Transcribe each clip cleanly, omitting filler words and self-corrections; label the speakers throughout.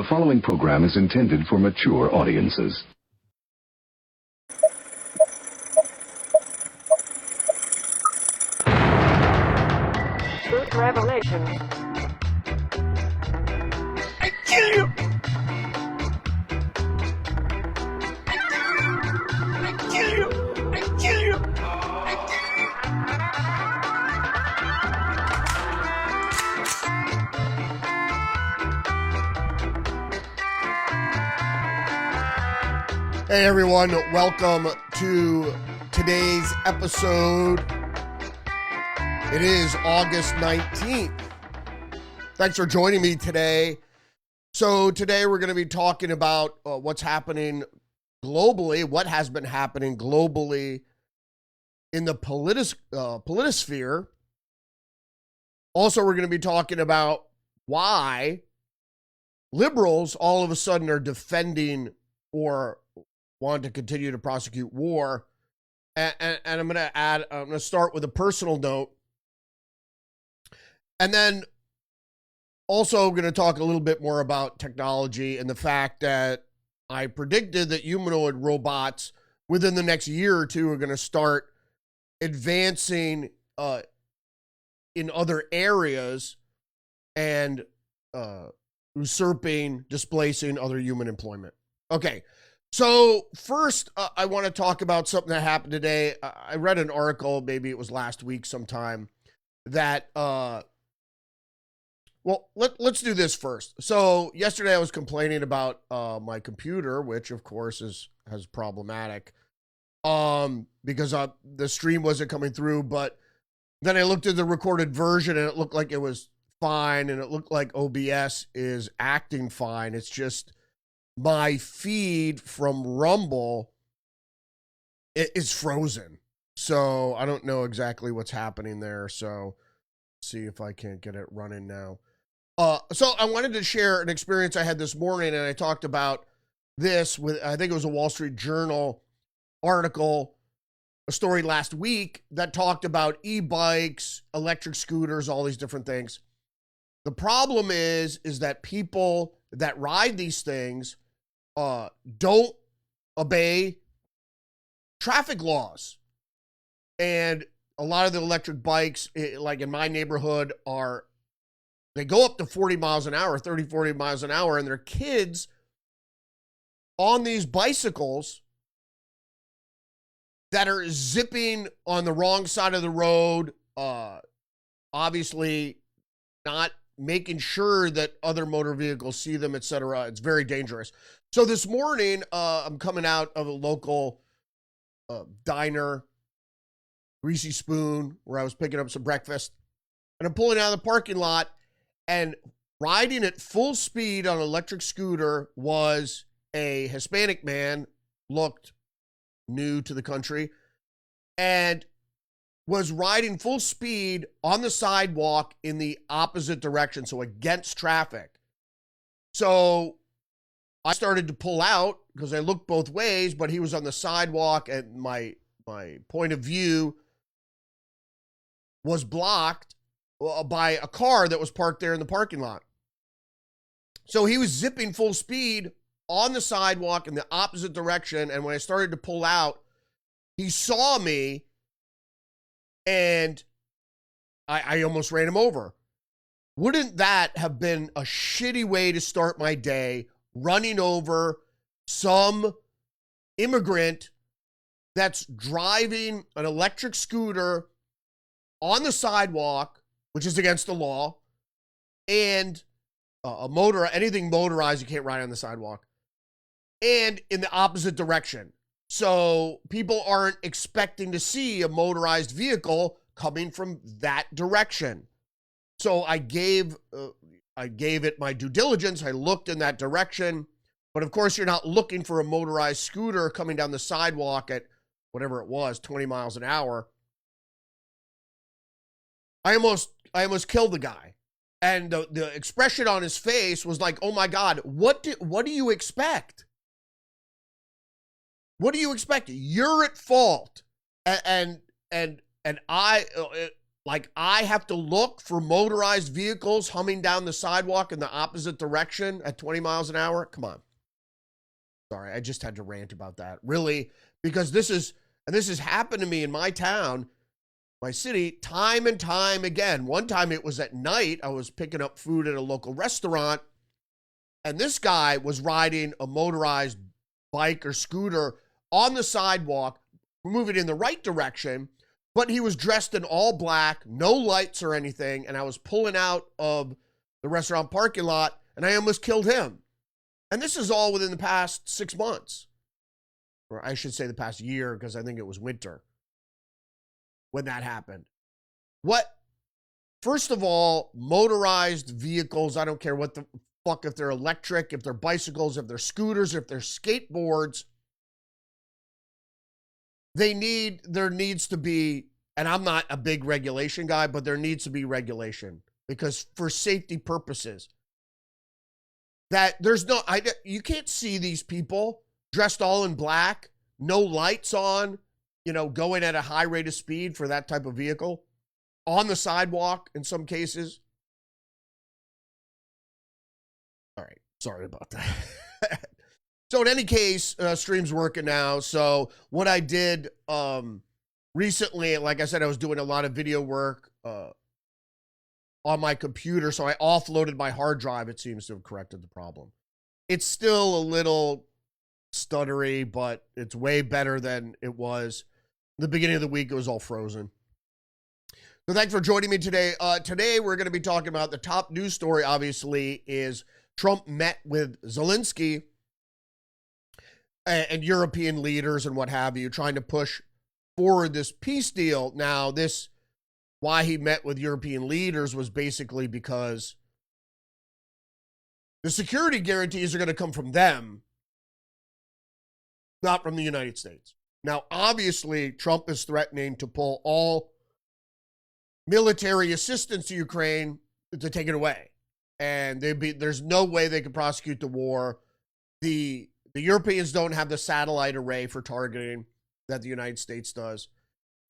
Speaker 1: The following program is intended for mature audiences.
Speaker 2: Truth revelation.
Speaker 3: I kill you! I kill you! I kill you!
Speaker 4: Hey everyone, welcome to today's episode. It is August 19th. Thanks for joining me today. So today we're going to be talking about what's happening globally, what has been happening globally in the politosphere. Also, we're going to be talking about why liberals all of a sudden are defending or want to continue to prosecute war. And I'm going to start with a personal note. And then also going to talk a little bit more about technology and the fact that I predicted that humanoid robots within the next year or two are going to start advancing in other areas and usurping, displacing other human employment. Okay. So first, I want to talk about something that happened today. I read an article, maybe it was last week sometime, that, let's do this first. So yesterday I was complaining about my computer, which of course is problematic, because the stream wasn't coming through. But then I looked at the recorded version and it looked like it was fine, and it looked like OBS is acting fine. It's just my feed from Rumble is frozen. So I don't know exactly what's happening there. So see if I can't get it running now. So I wanted to share an experience I had this morning, and I talked about this with, I think it was a Wall Street Journal article, a story last week that talked about e-bikes, electric scooters, all these different things. The problem is that people that ride these things don't obey traffic laws. And a lot of the electric bikes, like in my neighborhood, they go up to 40 miles an hour, 30, 40 miles an hour, and there are kids on these bicycles that are zipping on the wrong side of the road, obviously not making sure that other motor vehicles see them, etc. It's very dangerous. So this morning, I'm coming out of a local diner, Greasy Spoon, where I was picking up some breakfast, and I'm pulling out of the parking lot, and riding at full speed on an electric scooter was a Hispanic man, looked new to the country, and was riding full speed on the sidewalk in the opposite direction, so against traffic. So I started to pull out because I looked both ways, but he was on the sidewalk, and my point of view was blocked by a car that was parked there in the parking lot. So he was zipping full speed on the sidewalk in the opposite direction, and when I started to pull out, he saw me, and I almost ran him over. Wouldn't that have been a shitty way to start my day, running over some immigrant that's driving an electric scooter on the sidewalk, which is against the law, and anything motorized, you can't ride on the sidewalk, and in the opposite direction. So people aren't expecting to see a motorized vehicle coming from that direction. So I gave it my due diligence. I looked in that direction, but of course you're not looking for a motorized scooter coming down the sidewalk at whatever it was, 20 miles an hour. I almost killed the guy. And the expression on his face was like, "Oh my God, what do you expect? What do you expect? You're at fault." And I Like, I have to look for motorized vehicles humming down the sidewalk in the opposite direction at 20 miles an hour. Come on. Sorry, I just had to rant about that. Really, because this has happened to me in my town, my city, time and time again. One time it was at night. I was picking up food at a local restaurant, and this guy was riding a motorized bike or scooter on the sidewalk, moving in the right direction, but he was dressed in all black, no lights or anything, and I was pulling out of the restaurant parking lot, and I almost killed him. And this is all within the past 6 months. Or I should say the past year, because I think it was winter when that happened. First of all, motorized vehicles, I don't care what the fuck, if they're electric, if they're bicycles, if they're scooters, if they're skateboards, there needs to be, and I'm not a big regulation guy, but there needs to be regulation, because for safety purposes, that you can't see these people dressed all in black, no lights on, going at a high rate of speed for that type of vehicle on the sidewalk in some cases. All right. Sorry about that. So in any case, stream's working now. So what I did recently, like I said, I was doing a lot of video work on my computer. So I offloaded my hard drive. It seems to have corrected the problem. It's still a little stuttery, but it's way better than it was. The beginning of the week, it was all frozen. So thanks for joining me today. Today, we're going to be talking about the top news story, obviously, is Trump met with Zelensky and European leaders and what have you, trying to push forward this peace deal. Now, why he met with European leaders was basically because the security guarantees are going to come from them, not from the United States. Now, obviously, Trump is threatening to pull all military assistance to Ukraine, to take it away. And there's no way they could prosecute the war. The Europeans don't have the satellite array for targeting that the United States does.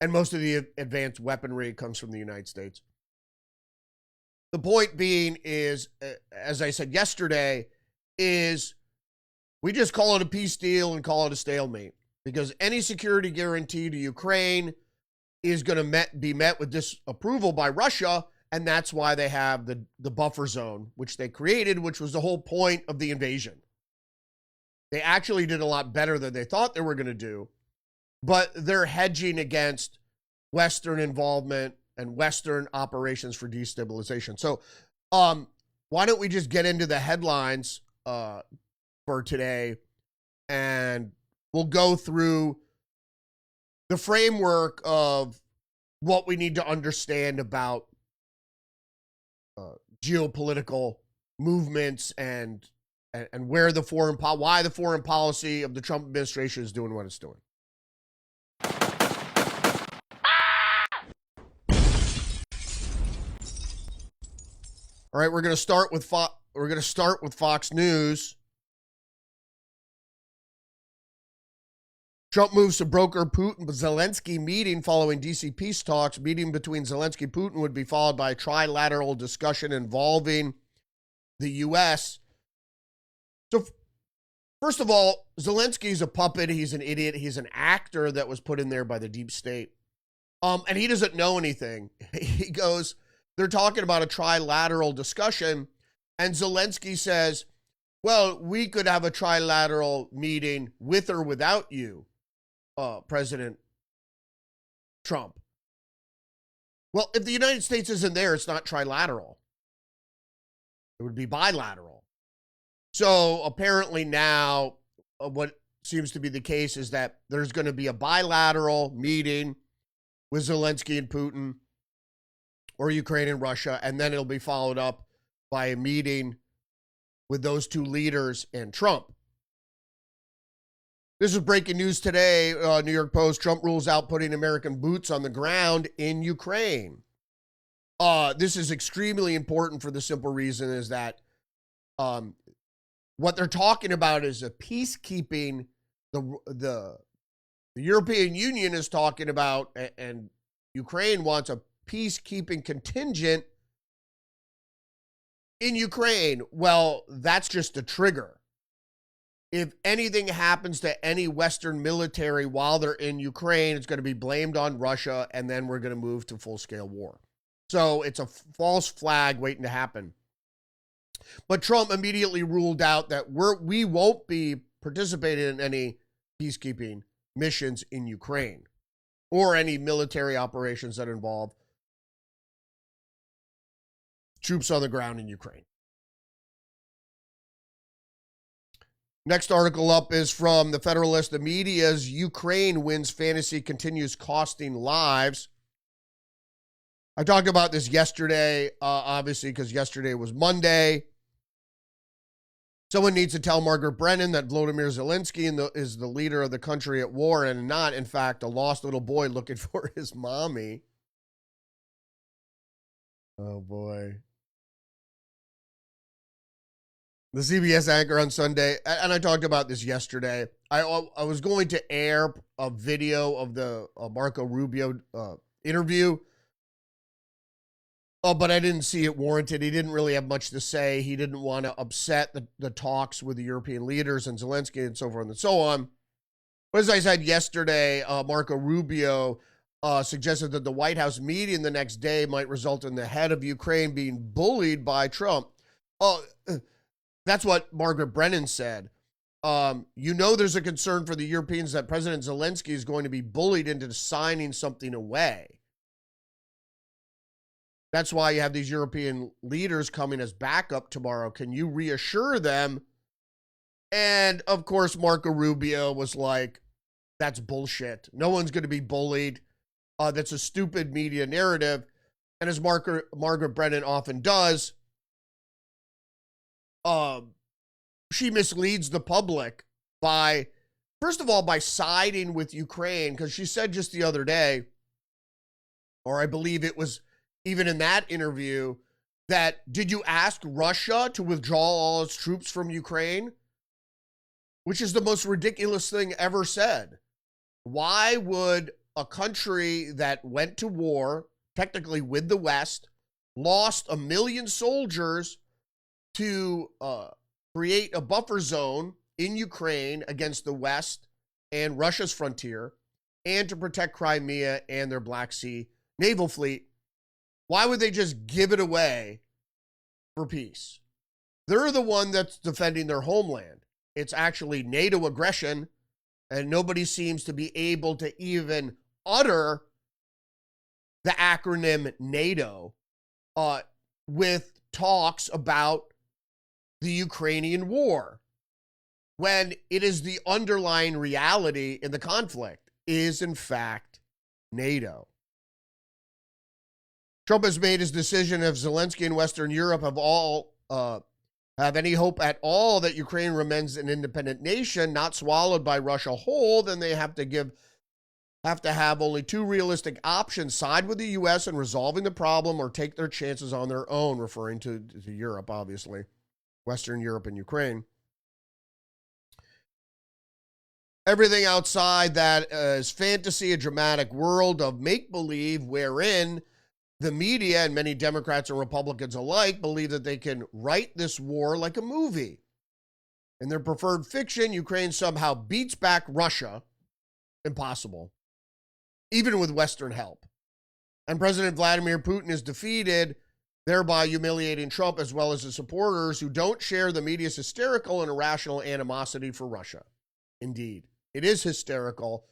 Speaker 4: And most of the advanced weaponry comes from the United States. The point being is, as I said yesterday, is we just call it a peace deal and call it a stalemate. Because any security guarantee to Ukraine is going to be met with disapproval by Russia, and that's why they have the buffer zone, which they created, which was the whole point of the invasion. They actually did a lot better than they thought they were going to do, but they're hedging against Western involvement and Western operations for destabilization. So why don't we just get into the headlines for today, and we'll go through the framework of what we need to understand about geopolitical movements and where why the foreign policy of the Trump administration is doing what it's doing. All right, we're going to start with Fox News. Trump moves to broker Putin-Zelensky meeting following DC peace talks. Meeting between Zelensky and Putin would be followed by a trilateral discussion involving the U.S. So, first of all, Zelensky's a puppet. He's an idiot. He's an actor that was put in there by the deep state. And he doesn't know anything. They're talking about a trilateral discussion, and Zelensky says, well, we could have a trilateral meeting with or without you, President Trump. Well, if the United States isn't there, it's not trilateral. It would be bilateral. So apparently now what seems to be the case is that there's going to be a bilateral meeting with Zelensky and Putin, or Ukraine and Russia, and then it'll be followed up by a meeting with those two leaders and Trump. This is breaking news today, New York Post. Trump rules out putting American boots on the ground in Ukraine. This is extremely important for the simple reason is that what they're talking about is a peacekeeping. The European Union is talking about, and Ukraine wants a peacekeeping contingent in Ukraine. Well, that's just a trigger. If anything happens to any Western military while they're in Ukraine, it's going to be blamed on Russia, and then we're going to move to full-scale war. So it's a false flag waiting to happen. But Trump immediately ruled out that we won't be participating in any peacekeeping missions in Ukraine or any military operations that involve troops on the ground in Ukraine. Next article up is from the Federalist. The media's Ukraine wins fantasy continues costing lives. I talked about this yesterday, obviously, because yesterday was Monday. Someone needs to tell Margaret Brennan that Volodymyr Zelensky is the leader of the country at war and not, in fact, a lost little boy looking for his mommy. Oh, boy. The CBS anchor on Sunday, and I talked about this yesterday, I was going to air a video of the Marco Rubio interview, but I didn't see it warranted. He didn't really have much to say. He didn't want to upset the talks with the European leaders and Zelensky and so forth and so on. But as I said yesterday, Marco Rubio suggested that the White House meeting the next day might result in the head of Ukraine being bullied by Trump. That's what Margaret Brennan said. There's a concern for the Europeans that President Zelensky is going to be bullied into signing something away. That's why you have these European leaders coming as backup tomorrow. Can you reassure them? And, of course, Marco Rubio was like, that's bullshit. No one's going to be bullied. That's a stupid media narrative. And as Margaret Brennan often does, she misleads the public by, first of all, by siding with Ukraine, because she said just the other day, or I believe it was even in that interview, that did you ask Russia to withdraw all its troops from Ukraine? Which is the most ridiculous thing ever said. Why would a country that went to war, technically with the West, lost 1 million soldiers to create a buffer zone in Ukraine against the West and Russia's frontier, and to protect Crimea and their Black Sea naval fleet, why would they just give it away for peace? They're the one that's defending their homeland. It's actually NATO aggression, and nobody seems to be able to even utter the acronym NATO with talks about the Ukrainian war, when it is the underlying reality in the conflict is, in fact, NATO. Trump has made his decision. If Zelensky and Western Europe have any hope at all that Ukraine remains an independent nation, not swallowed by Russia whole, then they have to have only two realistic options: side with the U.S. in resolving the problem, or take their chances on their own, referring to Europe, obviously. Western Europe and Ukraine. Everything outside that is fantasy, a dramatic world of make-believe wherein the media and many Democrats and Republicans alike believe that they can write this war like a movie. In their preferred fiction, Ukraine somehow beats back Russia. Impossible. Even with Western help. And President Vladimir Putin is defeated, thereby humiliating Trump as well as his supporters who don't share the media's hysterical and irrational animosity for Russia. Indeed, it is hysterical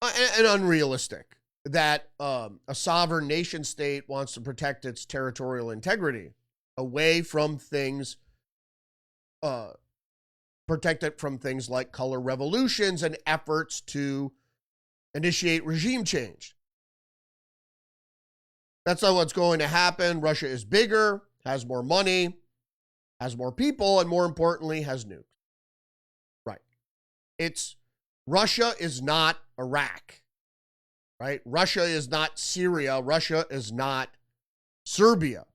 Speaker 4: and unrealistic that a sovereign nation state wants to protect its territorial integrity away from things, protect it from things like color revolutions and efforts to initiate regime change. That's not what's going to happen. Russia is bigger, has more money, has more people, and more importantly, has nukes. Right. Russia is not Iraq. Right? Russia is not Syria. Russia is not Serbia.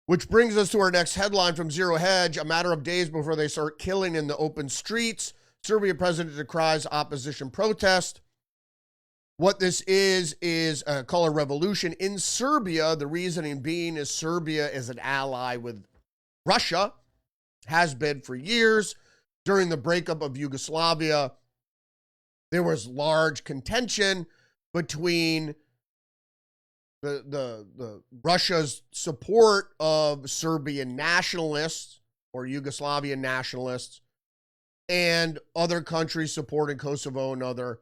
Speaker 4: Which brings us to our next headline from Zero Hedge. A matter of days before they start killing in the open streets, Serbia president decries opposition protest. What this is a color revolution in Serbia. The reasoning being is Serbia is an ally with Russia, has been for years. During the breakup of Yugoslavia, there was large contention between the Russia's support of Serbian nationalists or Yugoslavian nationalists and other countries supporting Kosovo and other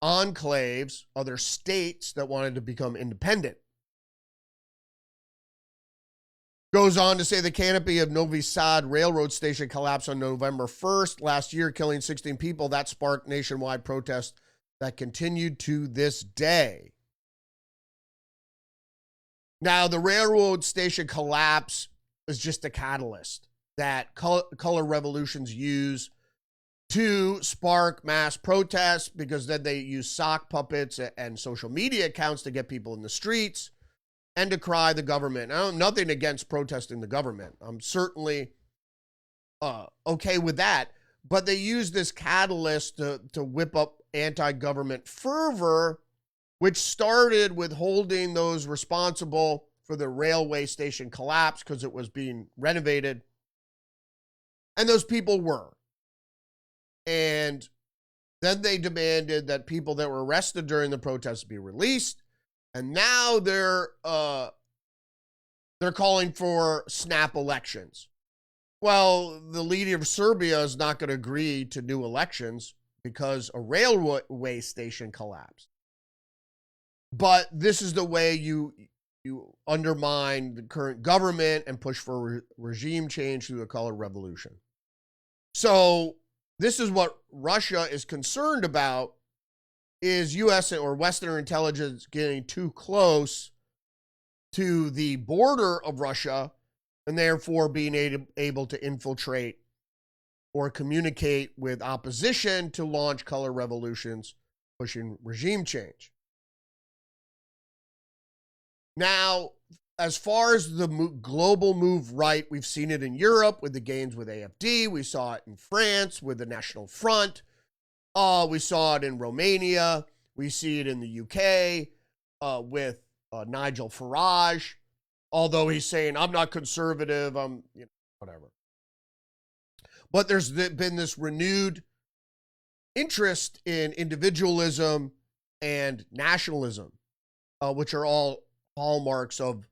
Speaker 4: enclaves, other states that wanted to become independent. Goes on to say the canopy of Novi Sad railroad station collapsed on November 1st last year, killing 16 people. That sparked nationwide protests that continued to this day. Now, the railroad station collapse is just a catalyst that color revolutions use to spark mass protests, because then they use sock puppets and social media accounts to get people in the streets and decry the government. I have nothing against protesting the government. I'm certainly okay with that. But they use this catalyst to whip up anti-government fervor, which started with holding those responsible for the railway station collapse because it was being renovated. And those people were. And then they demanded that people that were arrested during the protests be released. And now they're calling for snap elections. Well, the leader of Serbia is not going to agree to new elections because a railway station collapsed. But this is the way you undermine the current government and push for regime change through a color revolution. So this is what Russia is concerned about, is U.S. or Western intelligence getting too close to the border of Russia and therefore being able to infiltrate or communicate with opposition to launch color revolutions, pushing regime change. Now, as far as the global move right, we've seen it in Europe with the gains with AfD. We saw it in France with the National Front. We saw it in Romania. We see it in the UK with Nigel Farage. Although he's saying, I'm not conservative, I'm, whatever. But there's been this renewed interest in individualism and nationalism, which are all hallmarks of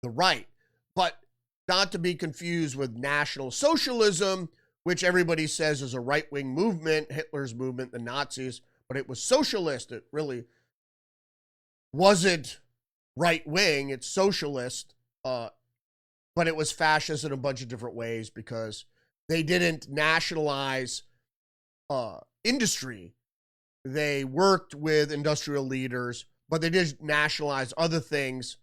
Speaker 4: the right, but not to be confused with National Socialism, which everybody says is a right-wing movement, Hitler's movement, the Nazis, but it was socialist. It really wasn't right-wing, it's socialist, but it was fascist in a bunch of different ways because they didn't nationalize industry. They worked with industrial leaders, but they did nationalize other things.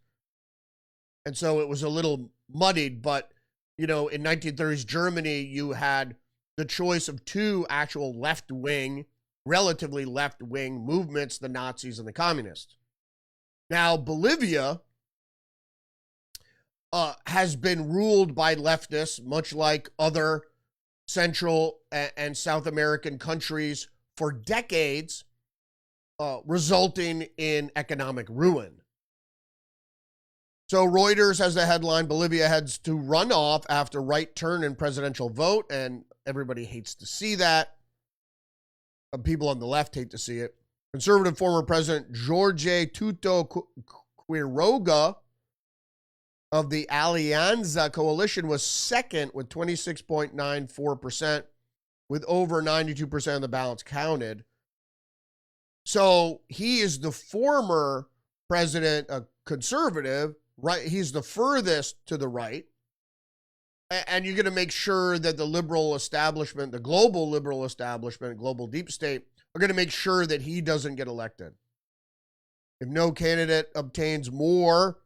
Speaker 4: And so it was a little muddied, but, in 1930s Germany, you had the choice of two actual left-wing, relatively left-wing movements, the Nazis and the communists. Now, Bolivia has been ruled by leftists, much like other Central and South American countries for decades, resulting in economic ruin. So Reuters has the headline, Bolivia heads to runoff after right turn in presidential vote, and everybody hates to see that. People on the left hate to see it. Conservative former President Jorge Tuto Quiroga of the Alianza coalition was second with 26.94%, with over 92% of the ballots counted. So he is the former president, a conservative, right? He's the furthest to the right. And you're going to make sure that the liberal establishment, the global liberal establishment, global deep state, are going to make sure that he doesn't get elected. If no candidate obtains more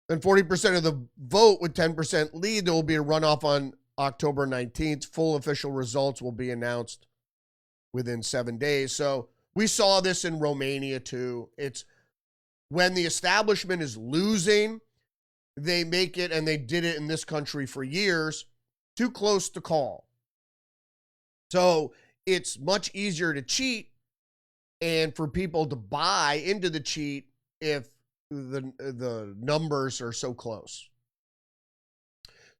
Speaker 4: than 40% of the vote with 10% lead, there will be a runoff on October 19th. Full official results will be announced within 7 days. So we saw this in Romania too. It's when the establishment is losing, they make it, and they did it in this country for years, too close to call. So it's much easier to cheat and for people to buy into the cheat if the numbers are so close.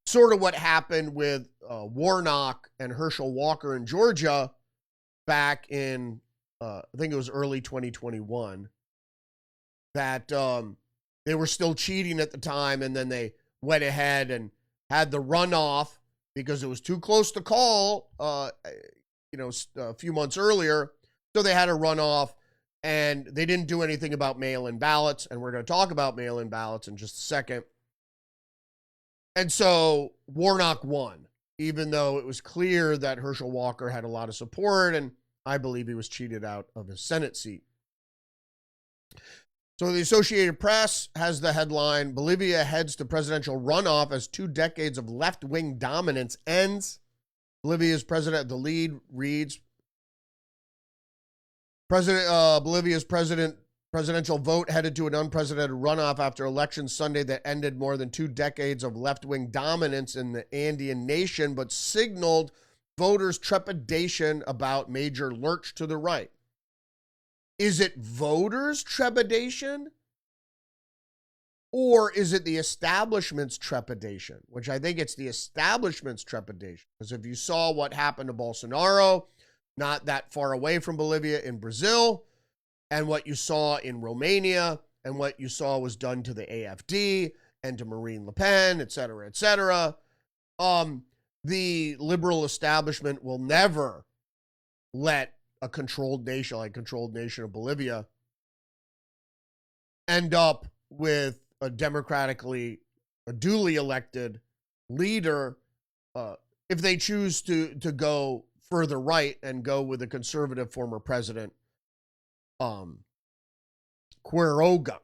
Speaker 4: Sort of what happened with Warnock and Herschel Walker in Georgia back in, I think it was early 2021, that they were still cheating at the time, and then they went ahead and had the runoff because it was too close to call, a few months earlier. So they had a runoff, and they didn't do anything about mail-in ballots, and we're going to talk about mail-in ballots in just a second. And so Warnock won, even though it was clear that Herschel Walker had a lot of support, and I believe he was cheated out of his Senate seat. So the Associated Press has the headline, Bolivia heads to presidential runoff as 2 decades of left-wing dominance ends. Bolivia's president, the lead reads, Bolivia's presidential vote headed to an unprecedented runoff after election Sunday that ended more than 2 decades of left-wing dominance in the Andean nation, but signaled voters' trepidation about major lurch to the right. Is it voters' trepidation? Or is it the establishment's trepidation? Which I think it's the establishment's trepidation. Because if you saw what happened to Bolsonaro, not that far away from Bolivia in Brazil, and what you saw in Romania, and what you saw was done to the AfD and to Marine Le Pen, et cetera, the liberal establishment will never let a controlled nation like controlled nation of Bolivia end up with a duly elected leader if they choose to go further right and go with a conservative former president, Quiroga.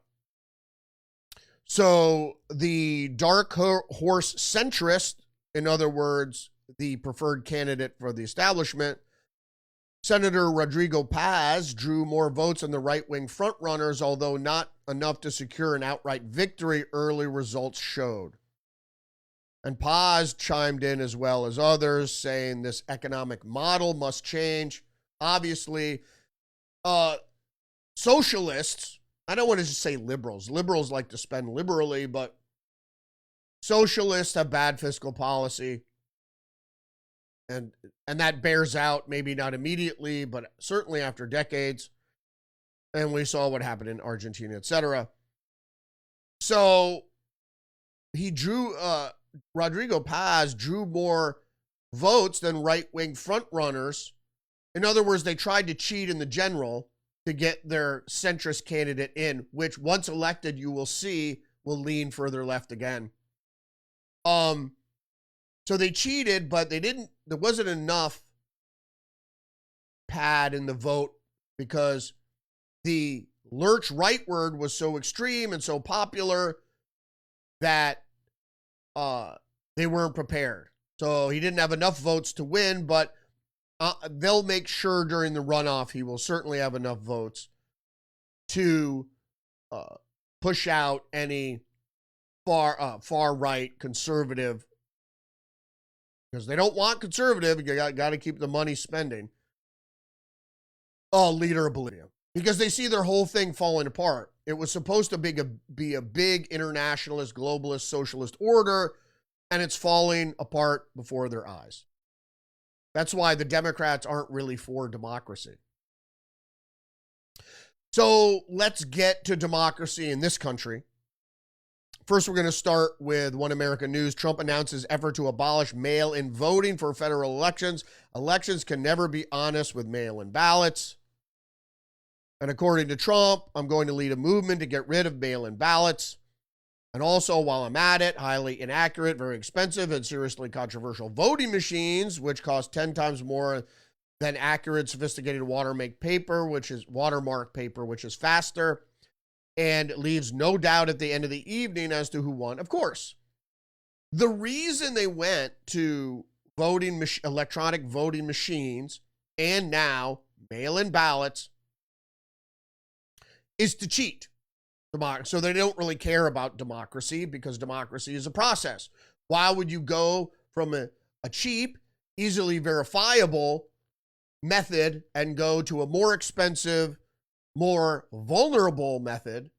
Speaker 4: So the dark horse centrist, in other words, the preferred candidate for the establishment, Senator Rodrigo Paz, drew more votes than the right-wing frontrunners, although not enough to secure an outright victory, early results showed. And Paz chimed in as well as others, saying this economic model must change. Obviously, socialists, I don't want to just say liberals. Liberals like to spend liberally, but socialists have bad fiscal policy. And that bears out, maybe not immediately, but certainly after decades. And we saw what happened in Argentina, etc. So Rodrigo Paz drew more votes than right-wing frontrunners. In other words, they tried to cheat in the general to get their centrist candidate in, which once elected, you will see will lean further left again. So they cheated, but there wasn't enough pad in the vote because the lurch rightward was so extreme and so popular that they weren't prepared. So he didn't have enough votes to win, but they'll make sure during the runoff he will certainly have enough votes to push out any far right conservative, because they don't want conservative. You got to keep the money spending. Leader of Bolivia, because they see their whole thing falling apart. It was supposed to be a big internationalist, globalist, socialist order, and it's falling apart before their eyes. That's why the Democrats aren't really for democracy. So let's get to democracy in this country. First, we're going to start with One America News. Trump announces effort to abolish mail-in voting for federal elections. Elections can never be honest with mail-in ballots. And according to Trump, I'm going to lead a movement to get rid of mail-in ballots. And also, while I'm at it, highly inaccurate, very expensive, and seriously controversial voting machines, which cost 10 times more than accurate, sophisticated watermark paper, which is faster, and leaves no doubt at the end of the evening as to who won. Of course, the reason they went to electronic voting machines and now mail-in ballots is to cheat. So they don't really care about democracy, because democracy is a process. Why would you go from a cheap, easily verifiable method and go to a more expensive, more vulnerable method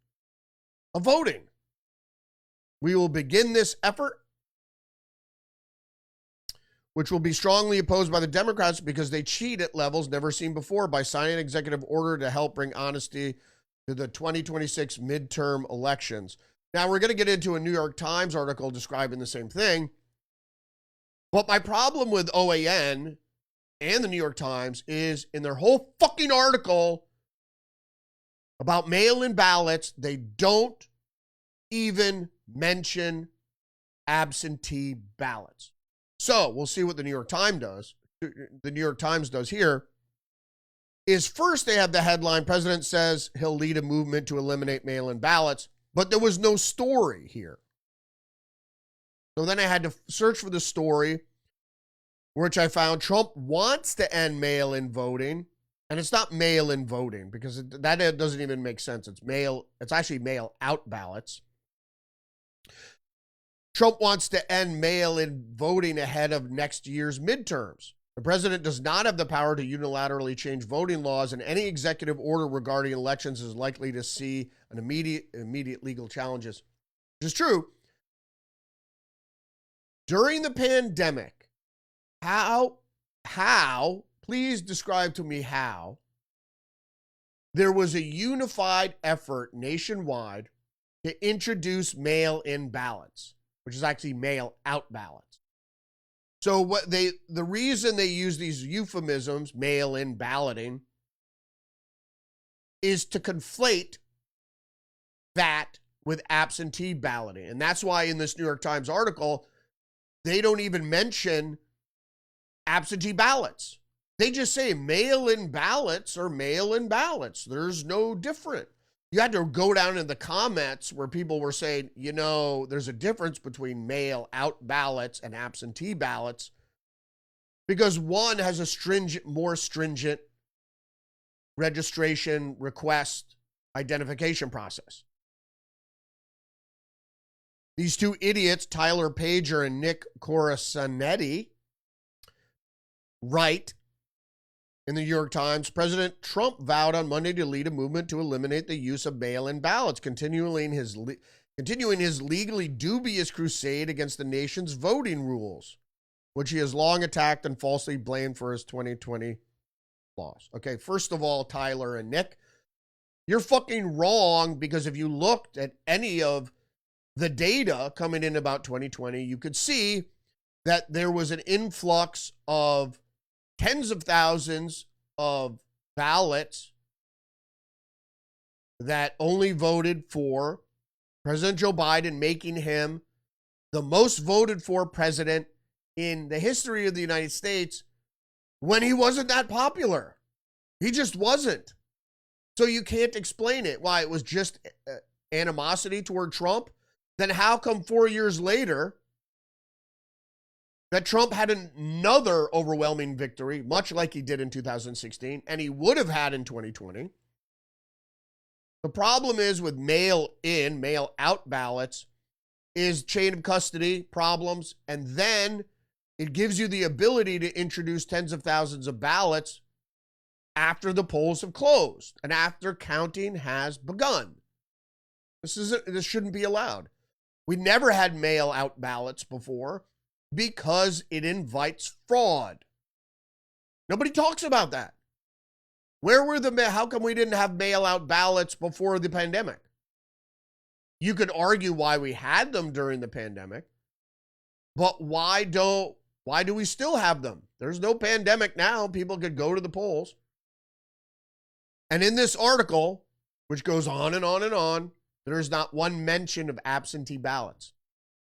Speaker 4: of voting. We will begin this effort, which will be strongly opposed by the Democrats because they cheat at levels never seen before by signing an executive order to help bring honesty to the 2026 midterm elections. Now, we're going to get into a New York Times article describing the same thing. But my problem with OAN and the New York Times is in their whole fucking article about mail-in ballots, they don't even mention absentee ballots. So we'll see what the New York Times does. The New York Times does here is first they have the headline, President says he'll lead a movement to eliminate mail-in ballots, but there was no story here. So then I had to search for the story, which I found Trump wants to end mail-in voting. And it's not mail-in voting because that doesn't even make sense. It's actually mail-out ballots. Trump wants to end mail-in voting ahead of next year's midterms. The president does not have the power to unilaterally change voting laws, and any executive order regarding elections is likely to see an immediate legal challenges. Which is true. During the pandemic, how, please describe to me how, there was a unified effort nationwide to introduce mail-in ballots, which is actually mail-out ballots. So the reason they use these euphemisms, mail-in balloting, is to conflate that with absentee balloting. And that's why in this New York Times article, they don't even mention absentee ballots. They just say mail-in ballots are mail-in ballots. There's no different. You had to go down in the comments where people were saying, there's a difference between mail-out ballots and absentee ballots because one has a more stringent registration request identification process. These two idiots, Tyler Pager and Nick Corasanetti, write in the New York Times, President Trump vowed on Monday to lead a movement to eliminate the use of mail-in ballots, continuing his legally dubious crusade against the nation's voting rules, which he has long attacked and falsely blamed for his 2020 loss. Okay, first of all, Tyler and Nick, you're fucking wrong because if you looked at any of the data coming in about 2020, you could see that there was an influx of tens of thousands of ballots that only voted for President Joe Biden, making him the most voted for president in the history of the United States when he wasn't that popular. He just wasn't. So you can't explain it. Why? It was just animosity toward Trump. Then how come 4 years later that Trump had another overwhelming victory, much like he did in 2016, and he would have had in 2020? The problem is with mail-in, mail-out ballots is chain of custody problems, and then it gives you the ability to introduce tens of thousands of ballots after the polls have closed and after counting has begun. This shouldn't be allowed. We never had mail-out ballots before because it invites fraud. Nobody talks about that. How come we didn't have mail-out ballots before the pandemic? You could argue why we had them during the pandemic, but why do we still have them? There's no pandemic now. People could go to the polls. And in this article, which goes on and on and on, there is not one mention of absentee ballots.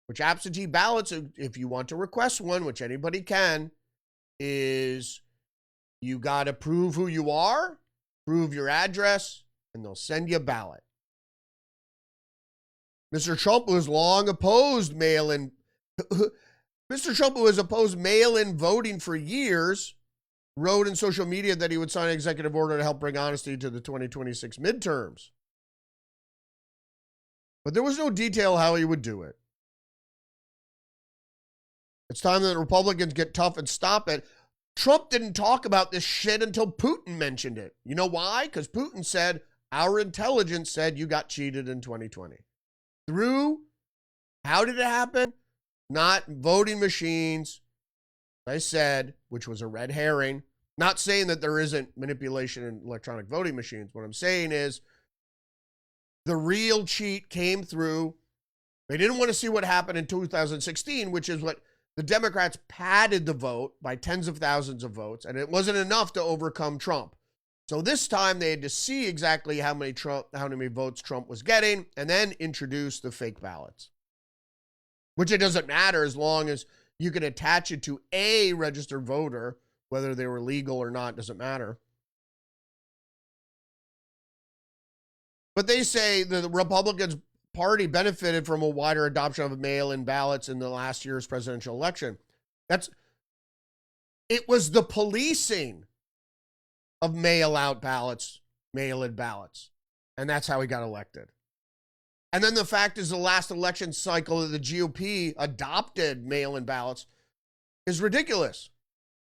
Speaker 4: Which absentee ballots, if you want to request one, which anybody can, is you got to prove who you are, prove your address, and they'll send you a ballot. Mr. Trump was long opposed mail-in. Mr. Trump, who has opposed mail-in voting for years, wrote in social media that he would sign an executive order to help bring honesty to the 2026 midterms. But there was no detail how he would do it. It's time that Republicans get tough and stop it. Trump didn't talk about this shit until Putin mentioned it. You know why? Because Putin said, our intelligence said you got cheated in 2020. How did it happen? Not voting machines, I said, which was a red herring. Not saying that there isn't manipulation in electronic voting machines. What I'm saying is the real cheat came through. They didn't want to see what happened in 2016, which is what the Democrats padded the vote by tens of thousands of votes, and it wasn't enough to overcome Trump. So this time they had to see exactly how many votes Trump was getting, and then introduce the fake ballots. Which it doesn't matter as long as you can attach it to a registered voter, whether they were legal or not, doesn't matter. But they say the Republicans Party benefited from a wider adoption of mail-in ballots in the last year's presidential election. It was the policing of mail-out ballots, mail-in ballots. And that's how he got elected. And then the fact is the last election cycle that the GOP adopted mail-in ballots is ridiculous.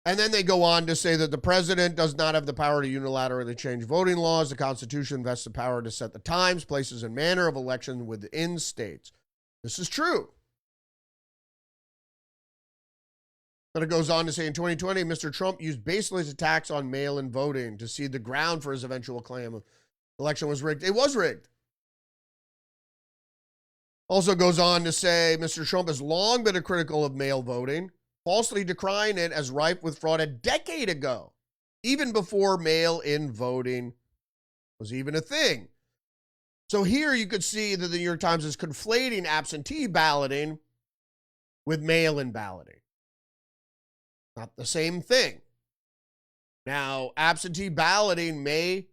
Speaker 4: And then they go on to say that the president does not have the power to unilaterally change voting laws. The Constitution vests the power to set the times, places, and manner of election within states. This is true. But it goes on to say in 2020, Mr. Trump used baseless attacks on mail-in voting to seed the ground for his eventual claim of the election was rigged. It was rigged. Also goes on to say Mr. Trump has long been critical of mail voting, falsely decrying it as rife with fraud a decade ago, even before mail-in voting was even a thing. So here you could see that the New York Times is conflating absentee balloting with mail-in balloting. Not the same thing. Now, absentee balloting may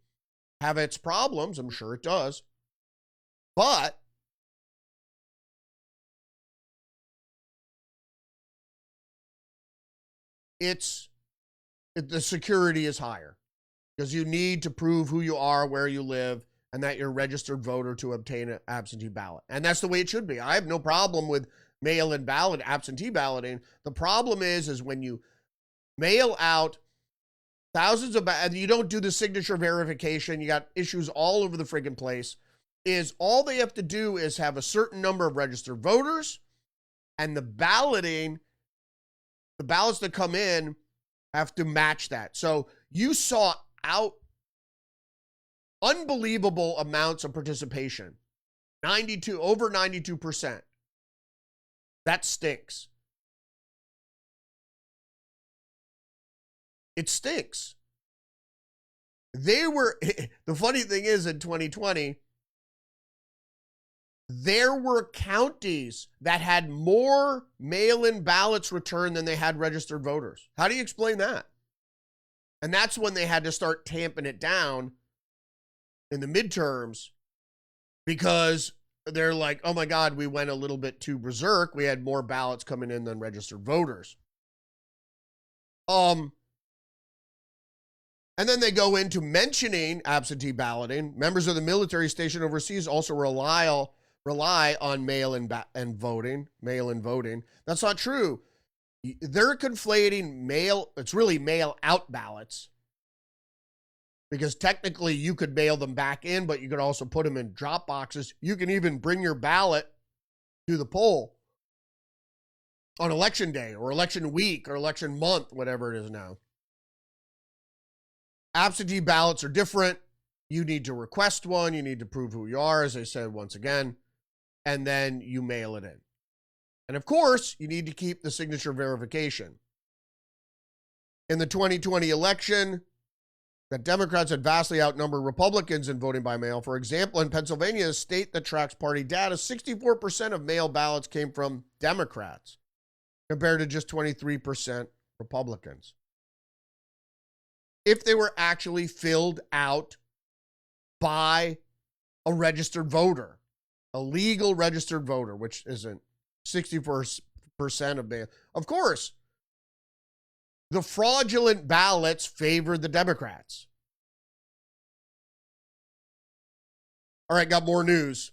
Speaker 4: have its problems. I'm sure it does. But the security is higher because you need to prove who you are, where you live, and that you're a registered voter to obtain an absentee ballot. And that's the way it should be. I have no problem with mail-in ballot, absentee balloting. The problem is when you mail out thousands of ballots, you don't do the signature verification, you got issues all over the friggin' place, is all they have to do is have a certain number of registered voters, and the ballots that come in have to match that. So you saw unbelievable amounts of participation. Over 92%. That stinks. It stinks. The funny thing is in 2020, there were counties that had more mail-in ballots returned than they had registered voters. How do you explain that? And that's when they had to start tamping it down in the midterms because they're like, oh my God, we went a little bit too berserk. We had more ballots coming in than registered voters. And then they go into mentioning absentee balloting. Members of the military stationed overseas also rely on mail-in voting. That's not true. They're conflating it's really mail-out ballots. Because technically you could mail them back in, but you could also put them in drop boxes. You can even bring your ballot to the poll on election day or election week or election month, whatever it is now. Absentee ballots are different. You need to request one. You need to prove who you are, as I said once again, and then you mail it in. And of course, you need to keep the signature verification. In the 2020 election, the Democrats had vastly outnumbered Republicans in voting by mail. For example, in Pennsylvania, a state that tracks party data, 64% of mail ballots came from Democrats, compared to just 23% Republicans. If they were actually filled out by a registered voter, a legal registered voter, which isn't 64% of mail. Of course, the fraudulent ballots favored the Democrats. All right, got more news.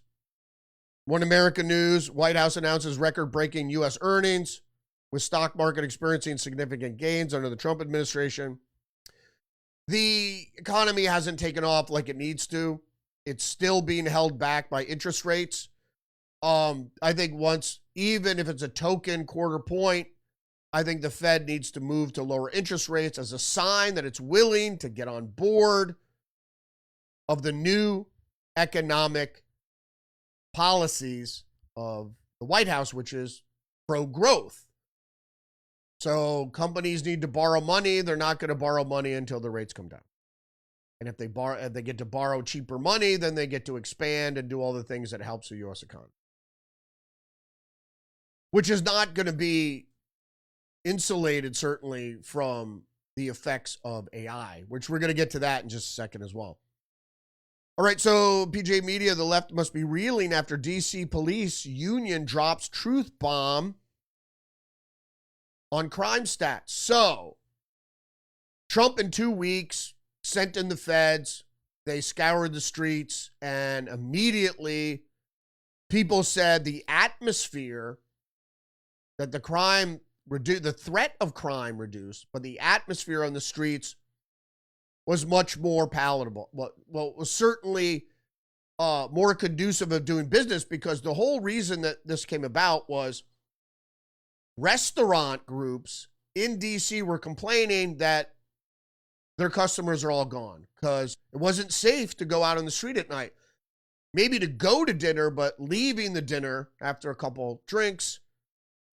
Speaker 4: One American News, White House announces record-breaking U.S. earnings, with stock market experiencing significant gains under the Trump administration. The economy hasn't taken off like it needs to. It's still being held back by interest rates. I think even if it's a token quarter point, I think the Fed needs to move to lower interest rates as a sign that it's willing to get on board of the new economic policies of the White House, which is pro-growth. So companies need to borrow money. They're not going to borrow money until the rates come down. And if they get to borrow cheaper money, then they get to expand and do all the things that helps the U.S. economy, which is not going to be insulated, certainly, from the effects of AI, which we're going to get to that in just a second as well. All right, so PJ Media, the left must be reeling after D.C. police union drops truth bomb on crime stats. So, Trump in 2 weeks sent in the feds. They scoured the streets, and immediately people said the atmosphere that the threat of crime reduced, but the atmosphere on the streets was much more palatable. Well, it was certainly more conducive of doing business, because the whole reason that this came about was restaurant groups in D.C. were complaining that their customers are all gone because it wasn't safe to go out on the street at night. Maybe to go to dinner, but leaving the dinner after a couple drinks,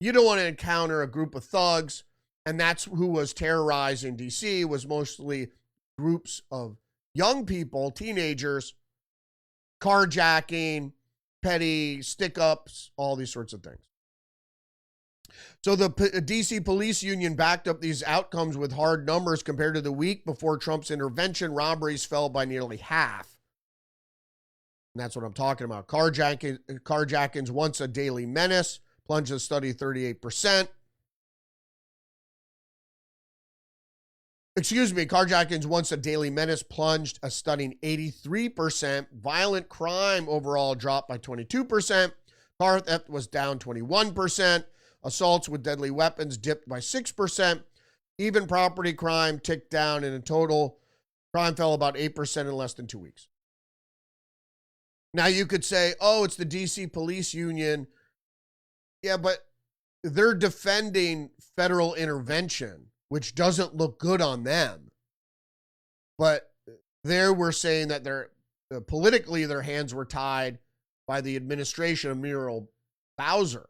Speaker 4: you don't want to encounter a group of thugs. And that's who was terrorizing D.C., was mostly groups of young people, teenagers, carjacking, petty stick-ups, all these sorts of things. So the D.C. police union backed up these outcomes with hard numbers. Compared to the week before Trump's intervention, robberies fell by nearly half. And that's what I'm talking about. Carjackings, once a daily menace, plunged the study 38%. Carjackings, once a daily menace, plunged a stunning 83%. Violent crime overall dropped by 22%. Car theft was down 21%. Assaults with deadly weapons dipped by 6%. Even property crime ticked down, and in total, crime fell about 8% in less than 2 weeks. Now you could say, oh, it's the DC police union. Yeah, but they're defending federal intervention, which doesn't look good on them. But there we're saying that politically their hands were tied by the administration of Muriel Bowser.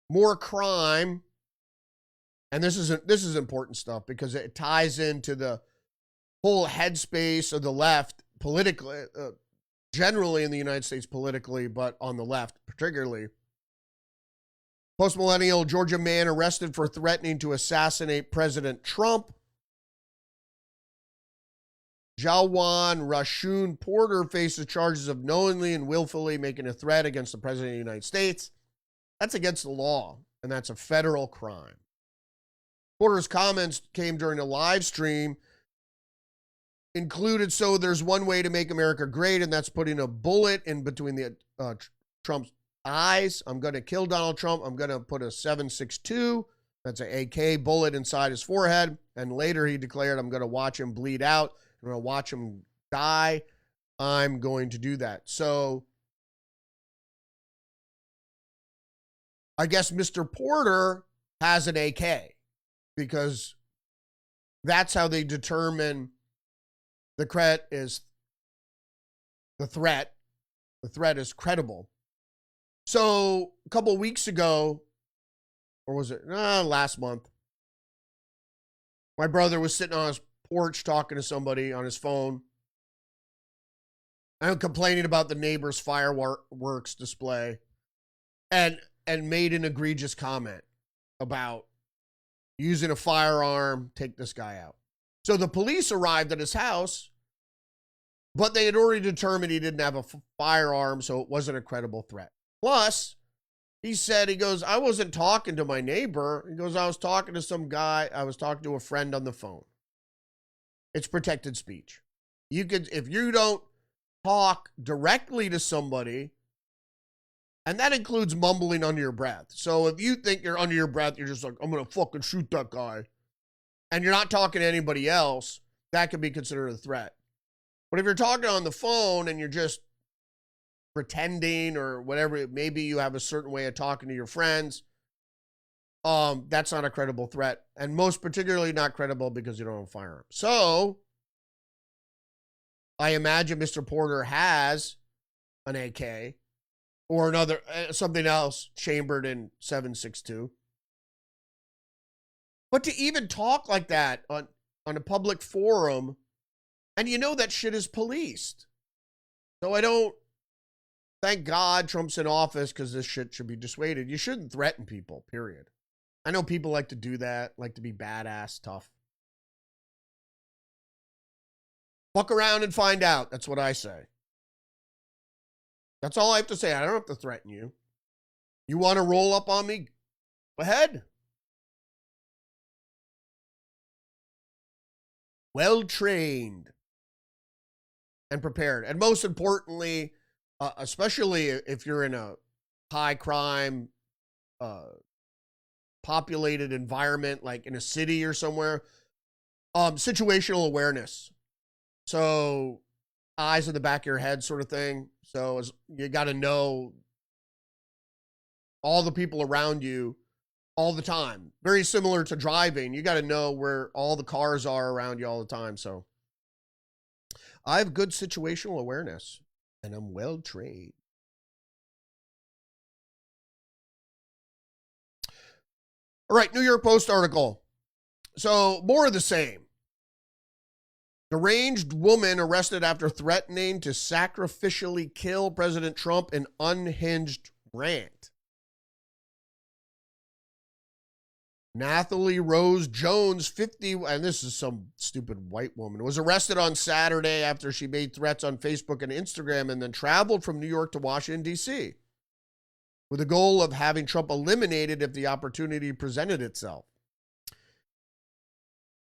Speaker 4: More crime, and this is important stuff because it ties into the whole headspace of the left politically, generally in the United States politically, but on the left particularly. Post-millennial Georgia man arrested for threatening to assassinate President Trump. Jalwan Rashun Porter faces charges of knowingly and willfully making a threat against the President of the United States. That's against the law, and that's a federal crime. Porter's comments came during a live stream, included, so there's one way to make America great, and that's putting a bullet in between the Trump's eyes. I'm going to kill Donald Trump. I'm going to put a 7.62, that's an AK bullet inside his forehead. And later he declared, I'm going to watch him bleed out. I'm going to watch him die. I'm going to do that. So I guess Mr. Porter has an AK because that's how they determine the threat is credible. So a couple of weeks ago, or was it last month, my brother was sitting on his porch talking to somebody on his phone. I'm complaining about the neighbor's fireworks display and made an egregious comment about using a firearm, take this guy out. So the police arrived at his house, but they had already determined he didn't have a firearm, so it wasn't a credible threat. Plus, he goes, I wasn't talking to my neighbor. He goes, I was talking to some guy. I was talking to a friend on the phone. It's protected speech. If you don't talk directly to somebody And that includes mumbling under your breath. So if you think you're under your breath, you're just like, I'm going to fucking shoot that guy. And you're not talking to anybody else, that could be considered a threat. But if you're talking on the phone and you're just pretending or whatever, maybe you have a certain way of talking to your friends, that's not a credible threat. And most particularly not credible because you don't have a firearm. So I imagine Mr. Porter has an AK or another, something else chambered in 7.62. But to even talk like that on a public forum, and you know that shit is policed. So thank God Trump's in office because this shit should be dissuaded. You shouldn't threaten people, period. I know people like to do that, like to be badass, tough. Fuck around and find out. That's what I say. That's all I have to say. I don't have to threaten you. You want to roll up on me? Go ahead. Well trained and prepared. And most importantly, especially if you're in a high crime, populated environment, like in a city or somewhere, situational awareness. So eyes in the back of your head sort of thing. So you got to know all the people around you all the time. Very similar to driving. You got to know where all the cars are around you all the time. So I have good situational awareness and I'm well trained. All right, New York Post article. So more of the same. Deranged woman arrested after threatening to sacrificially kill President Trump in unhinged rant. Nathalie Rose Jones, 50, and this is some stupid white woman, was arrested on Saturday after she made threats on Facebook and Instagram and then traveled from New York to Washington, D.C. with the goal of having Trump eliminated if the opportunity presented itself.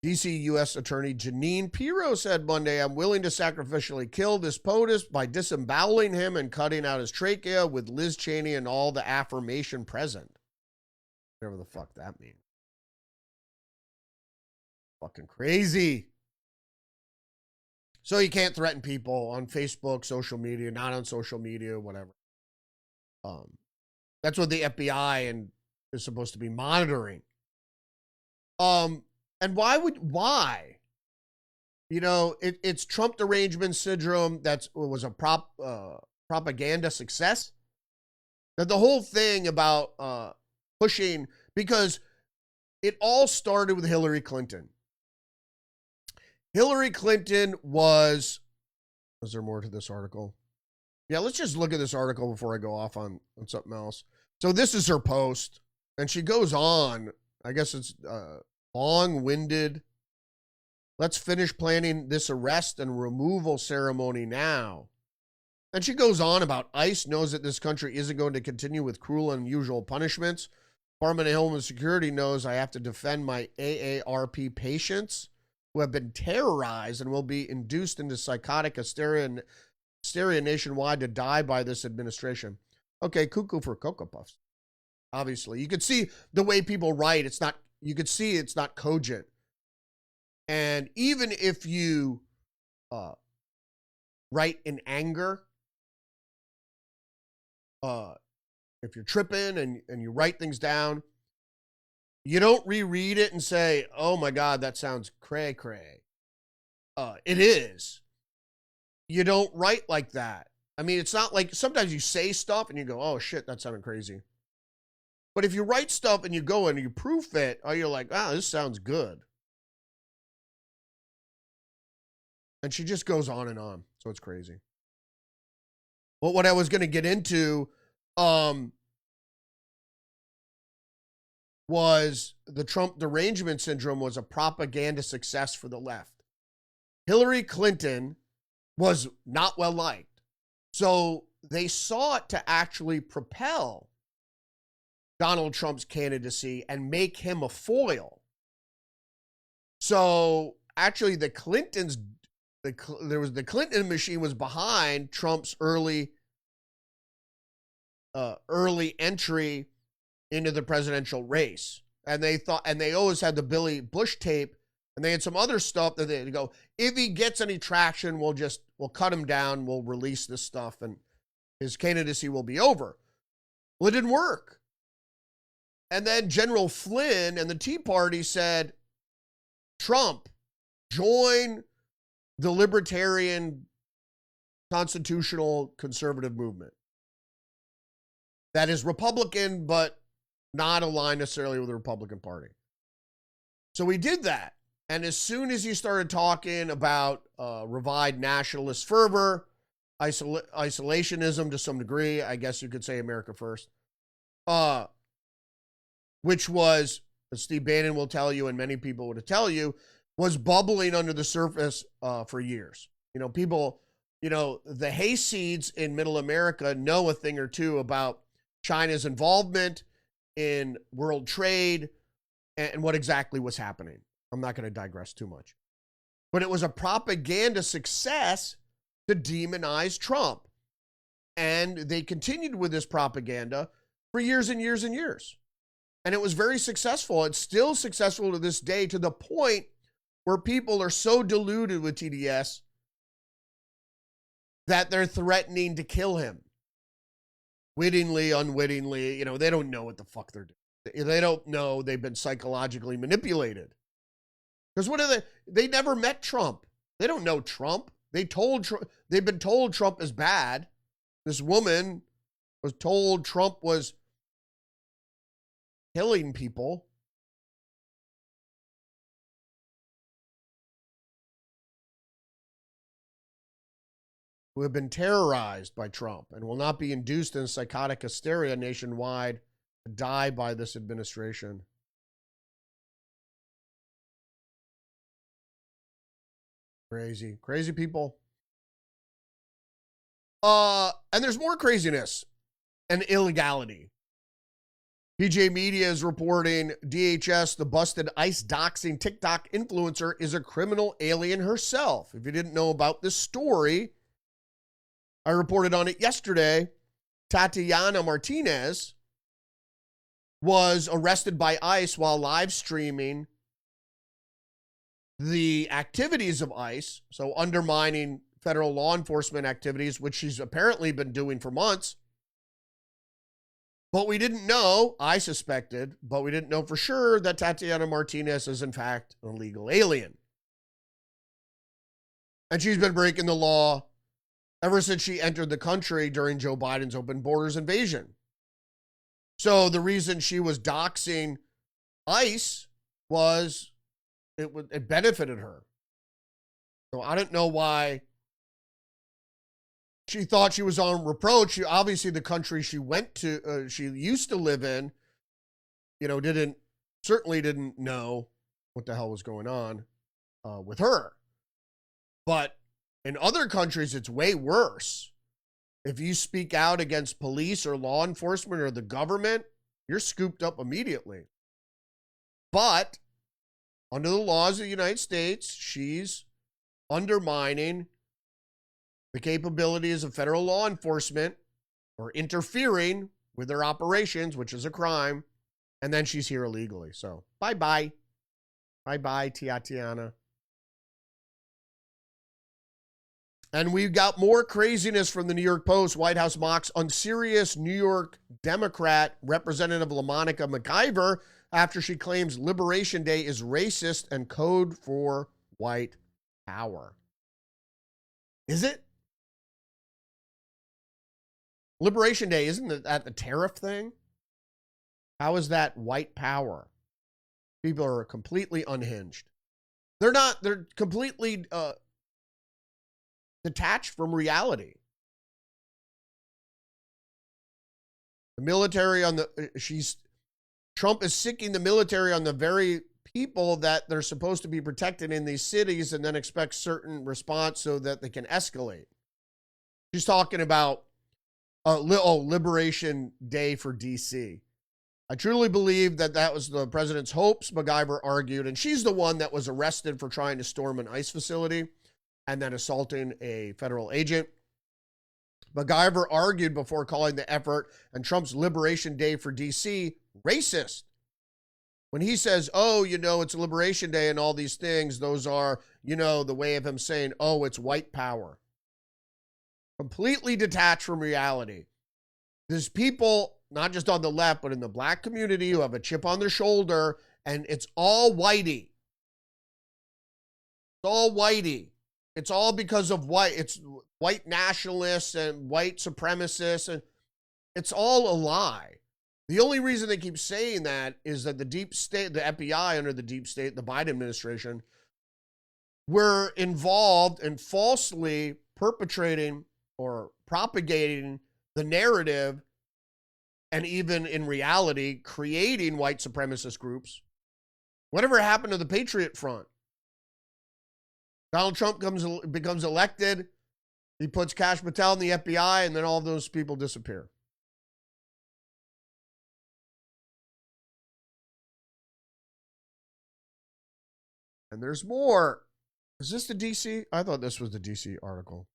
Speaker 4: D.C. U.S. Attorney Janine Pirro said Monday, I'm willing to sacrificially kill this POTUS by disemboweling him and cutting out his trachea with Liz Cheney and all the affirmation present. Whatever the fuck that means. Fucking crazy. So you can't threaten people on Facebook, social media, not on social media, whatever. That's what the FBI is supposed to be monitoring. And why? You know, it's Trump derangement syndrome. Was a propaganda success. That the whole thing about pushing, because it all started with Hillary Clinton. Hillary Clinton was there more to this article? Yeah, let's just look at this article before I go off on something else. So this is her post, and she goes on. I guess it's long-winded. Let's finish planning this arrest and removal ceremony now. And she goes on about ICE knows that this country isn't going to continue with cruel and unusual punishments. Department of Homeland Security knows I have to defend my AARP patients who have been terrorized and will be induced into psychotic hysteria nationwide to die by this administration. Okay, cuckoo for Cocoa Puffs. Obviously, you could see the way people write. You could see it's not cogent. And even if you write in anger, if you're tripping and you write things down, you don't reread it and say, oh my God, that sounds cray cray. It is. You don't write like that. I mean, it's not like sometimes you say stuff and you go, oh shit, that sounded crazy. But if you write stuff and you go and you proof it, you're like, wow, this sounds good. And she just goes on and on. So it's crazy. Well, what I was going to get into was the Trump derangement syndrome was a propaganda success for the left. Hillary Clinton was not well liked. So they sought to actually propel Donald Trump's candidacy and make him a foil. So actually the Clinton machine was behind Trump's early early entry into the presidential race. And they always had the Billy Bush tape, and they had some other stuff that they go, if he gets any traction, we'll cut him down, we'll release this stuff, and his candidacy will be over. Well, it didn't work. And then General Flynn and the Tea Party said, Trump, join the libertarian constitutional conservative movement. That is Republican, but not aligned necessarily with the Republican Party. So we did that. And as soon as he started talking about revived nationalist fervor, isolationism to some degree, I guess you could say America first, which was, as Steve Bannon will tell you, and many people would tell you, was bubbling under the surface for years. People, the hayseeds in middle America know a thing or two about China's involvement in world trade and what exactly was happening. I'm not going to digress too much. But it was a propaganda success to demonize Trump. And they continued with this propaganda for years and years and years. And it was very successful. It's still successful to this day, to the point where people are so deluded with TDS that they're threatening to kill him. Wittingly, unwittingly, they don't know what the fuck they're doing. They don't know they've been psychologically manipulated. Because what are they? They never met Trump. They don't know Trump. They've been told Trump is bad. This woman was told Trump was killing people. Who have been terrorized by Trump and will not be induced in psychotic hysteria nationwide to die by this administration. Crazy, crazy people. And there's more craziness and illegality. PJ Media is reporting DHS, the busted ICE doxing TikTok influencer, is a criminal alien herself. If you didn't know about this story, I reported on it yesterday. Tatiana Martinez was arrested by ICE while live streaming the activities of ICE, so undermining federal law enforcement activities, which she's apparently been doing for months. But we didn't know, I suspected, but we didn't know for sure that Tatiana Martinez is in fact an illegal alien. And she's been breaking the law ever since she entered the country during Joe Biden's open borders invasion. So the reason she was doxing ICE was it benefited her. So I don't know why she thought she was on reproach. Obviously, the country she went to, she used to live in, certainly didn't know what the hell was going on with her. But in other countries, it's way worse. If you speak out against police or law enforcement or the government, you're scooped up immediately. But under the laws of the United States, she's undermining the capabilities of federal law enforcement or interfering with their operations, which is a crime. And then she's here illegally. So bye-bye. Bye-bye, Tatiana. And we've got more craziness from the New York Post. White House mocks unserious New York Democrat Representative LaMonica McIver after she claims Liberation Day is racist and code for white power. Is it? Liberation Day, isn't that the tariff thing? How is that white power? People are completely unhinged. They're completely detached from reality. The military Trump is sicking the military on the very people that they're supposed to be protected in these cities and then expects certain response so that they can escalate. She's talking about Liberation Day for DC. I truly believe that was the president's hopes, MacGyver argued, and she's the one that was arrested for trying to storm an ICE facility and then assaulting a federal agent. MacGyver argued before calling the effort and Trump's Liberation Day for D.C. racist. When he says, oh, it's Liberation Day and all these things, those are, the way of him saying, oh, it's white power. Completely detached from reality. There's people, not just on the left, but in the black community who have a chip on their shoulder, and it's all whitey. It's all whitey. It's all because of white. It's white nationalists and white supremacists, and it's all a lie. The only reason they keep saying that is that the deep state, the FBI under the deep state, the Biden administration, were involved in falsely perpetrating or propagating the narrative, and even in reality, creating white supremacist groups. Whatever happened to the Patriot Front? Donald Trump becomes elected. He puts Kash Patel in the FBI, and then all of those people disappear. And there's more. Is this the DC? I thought this was the DC article.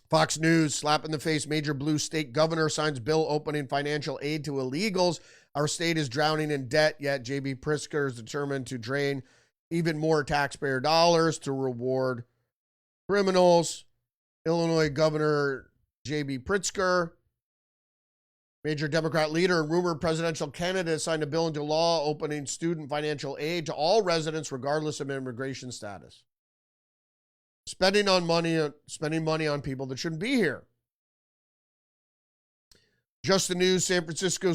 Speaker 4: Fox News, slap in the face, major blue state governor signs bill opening financial aid to illegals. Our state is drowning in debt, yet J.B. Pritzker is determined to drain even more taxpayer dollars to reward criminals. Illinois Governor J.B. Pritzker, major Democrat leader and rumored presidential candidate, signed a bill into law opening student financial aid to all residents regardless of immigration status. Spending money on people that shouldn't be here. Just the news, San Francisco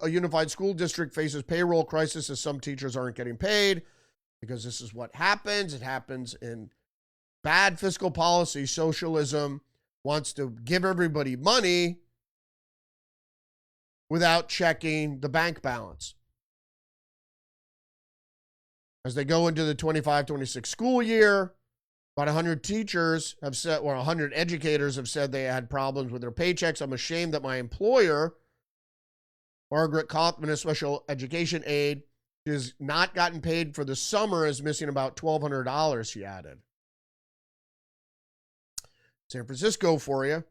Speaker 4: Unified School District faces payroll crisis as some teachers aren't getting paid, because this is what happens. It happens in bad fiscal policy. Socialism wants to give everybody money without checking the bank balance. As they go into the 25-26 school year, about 100 teachers have said, or 100 educators have said they had problems with their paychecks. I'm ashamed that my employer, Margaret Kaufman, a special education aide, has not gotten paid for the summer, is missing about $1,200, she added. San Francisco for you.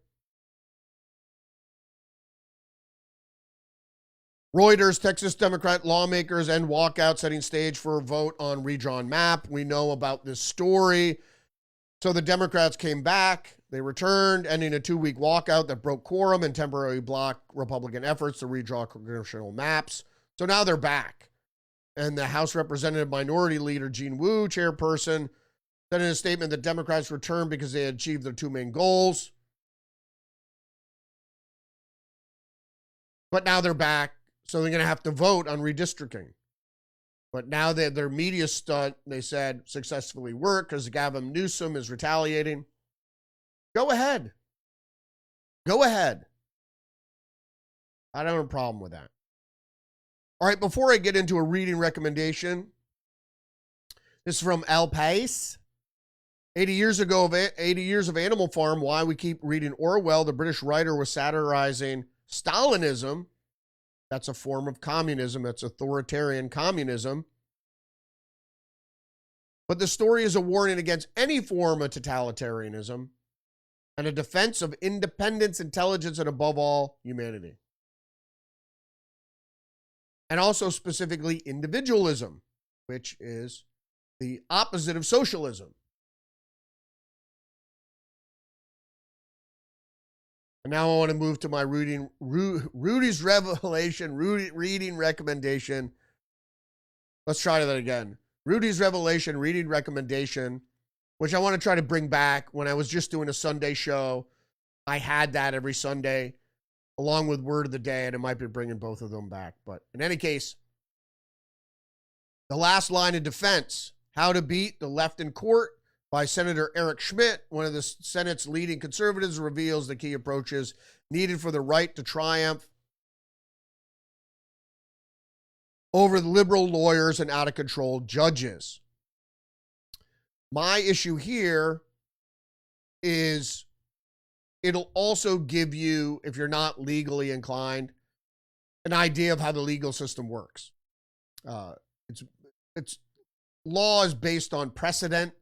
Speaker 4: Reuters, Texas Democrat lawmakers end walkout, setting stage for a vote on redrawn map. We know about this story. So the Democrats came back. They returned, ending a 2-week walkout that broke quorum and temporarily blocked Republican efforts to redraw congressional maps. So now they're back. And the House Representative Minority Leader Jean Wu, chairperson, said in a statement that Democrats returned because they had achieved their two main goals. But now they're back, so they're going to have to vote on redistricting. But now that their media stunt, they said, successfully worked because Gavin Newsom is retaliating. Go ahead. Go ahead. I don't have a problem with that. All right, before I get into a reading recommendation, this is from El País. 80 years of Animal Farm, why we keep reading Orwell. The British writer was satirizing Stalinism. That's a form of communism. That's authoritarian communism. But the story is a warning against any form of totalitarianism and a defense of independence, intelligence, and above all, humanity. And also specifically individualism, which is the opposite of socialism. And now I want to move to my Rudy's Revelation, reading recommendation. Let's try that again. Rudy's Revelation reading recommendation, which I want to try to bring back. When I was just doing a Sunday show, I had that every Sunday, along with Word of the Day, and I might be bringing both of them back. But in any case, the last line of defense, How to Beat the Left in Court, by Senator Eric Schmidt, one of the Senate's leading conservatives, reveals the key approaches needed for the right to triumph over the liberal lawyers and out-of-control judges. My issue here is it'll also give you, if you're not legally inclined, an idea of how the legal system works. It's law is based on precedent,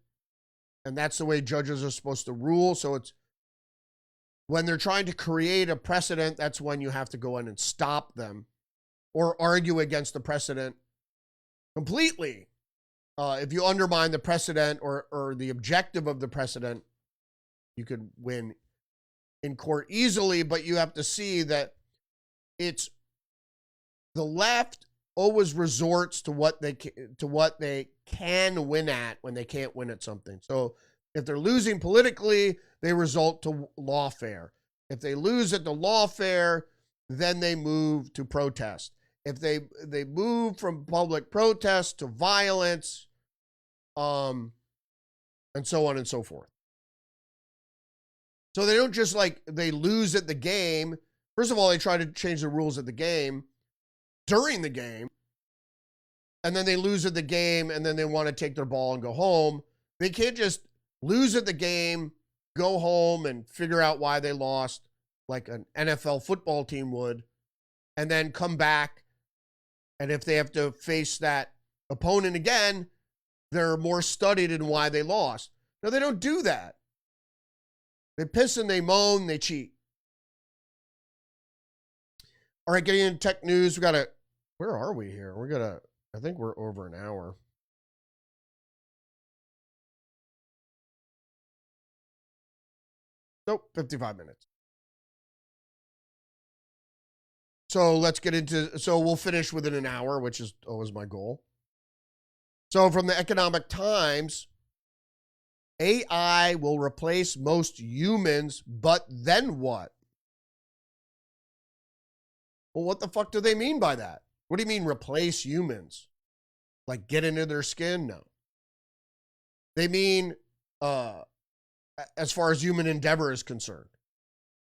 Speaker 4: and that's the way judges are supposed to rule. So it's when they're trying to create a precedent, that's when you have to go in and stop them or argue against the precedent completely. If you undermine the precedent or the objective of the precedent, you could win in court easily, but you have to see that it's the left always resorts to what they can win at when they can't win at something. So if they're losing politically, they resort to lawfare. If they lose at the lawfare, then they move to protest. If they move from public protest to violence, and so on and so forth. So they don't just they lose at the game. First of all, they try to change the rules of the game during the game, and then they lose at the game, and then they want to take their ball and go home. They can't just lose at the game, go home, and figure out why they lost like an NFL football team would, and then come back. And if they have to face that opponent again, they're more studied in why they lost. No, they don't do that. They piss and they moan, they cheat. All right, getting into tech news. Where are we here? I think we're over an hour. Nope, 55 minutes. So let's get into, so we'll finish within an hour, which is always my goal. So from the Economic Times, AI will replace most humans, but then what? Well, what the fuck do they mean by that? What do you mean replace humans? Like get into their skin? No. They mean as far as human endeavor is concerned.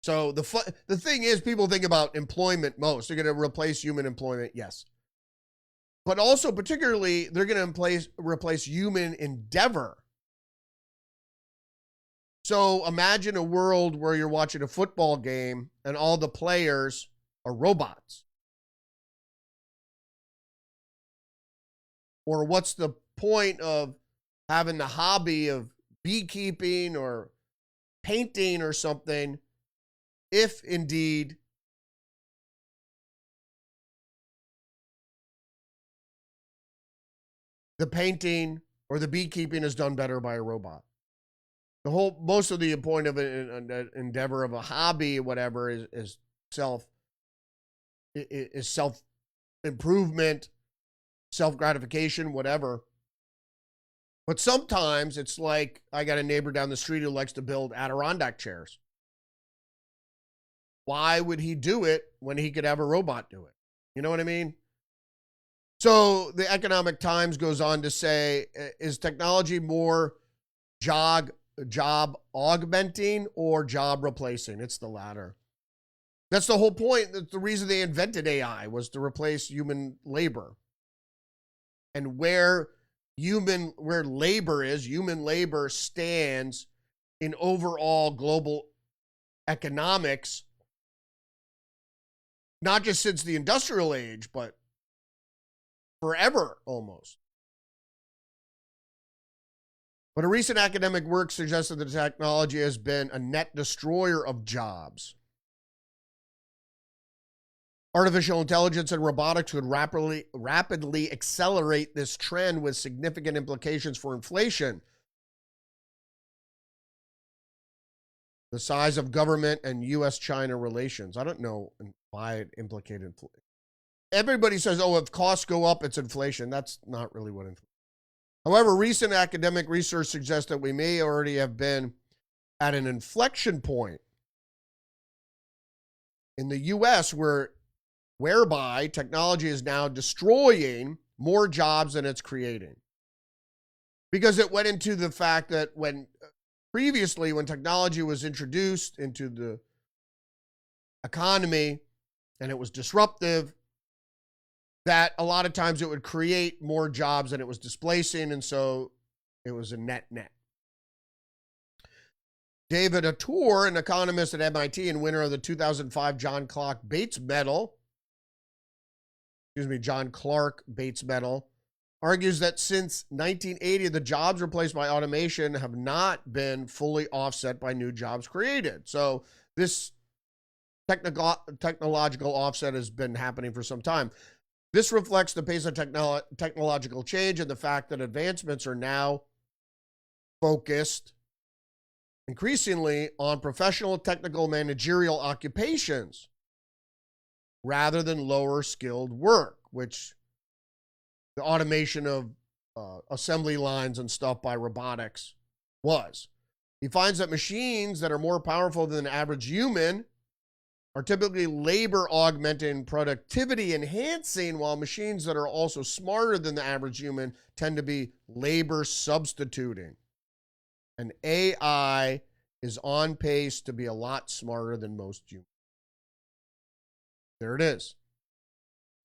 Speaker 4: So the thing is, people think about employment most. They're going to replace human employment, yes. But also, particularly, they're going to replace human endeavor. So imagine a world where you're watching a football game and all the players are robots. Or what's the point of having the hobby of beekeeping or painting or something if indeed the painting or the beekeeping is done better by a robot? Most of the point of an endeavor of a hobby, whatever, is self improvement, self gratification, whatever. But sometimes it's like I got a neighbor down the street who likes to build Adirondack chairs. Why would he do it when he could have a robot do it? You know what I mean? So the Economic Times goes on to say, is technology more job augmenting or job replacing? It's the latter. That's the whole point. That's the reason they invented AI, was to replace human labor. And where labor is, human labor stands in overall global economics, not just since the industrial age, but forever almost. But a recent academic work suggested that technology has been a net destroyer of jobs. Artificial intelligence and robotics would rapidly accelerate this trend with significant implications for inflation, the size of government, and U.S.-China relations. I don't know why it implicated inflation. Everybody says, oh, if costs go up, it's inflation. That's not really what inflation. However, recent academic research suggests that we may already have been at an inflection point in the U.S. whereby technology is now destroying more jobs than it's creating. Because it went into the fact that previously, when technology was introduced into the economy and it was disruptive, that a lot of times it would create more jobs than it was displacing, and so it was a net. David Atour, an economist at MIT and winner of the 2005 John Clark Bates Medal, argues that since 1980, the jobs replaced by automation have not been fully offset by new jobs created. So This technological offset has been happening for some time. This reflects the pace of technological change and the fact that advancements are now focused increasingly on professional, technical, managerial occupations rather than lower skilled work, which the automation of assembly lines and stuff by robotics was. He finds that machines that are more powerful than the average human are typically labor augmenting, productivity enhancing, while machines that are also smarter than the average human tend to be labor substituting. And AI is on pace to be a lot smarter than most humans. There it is.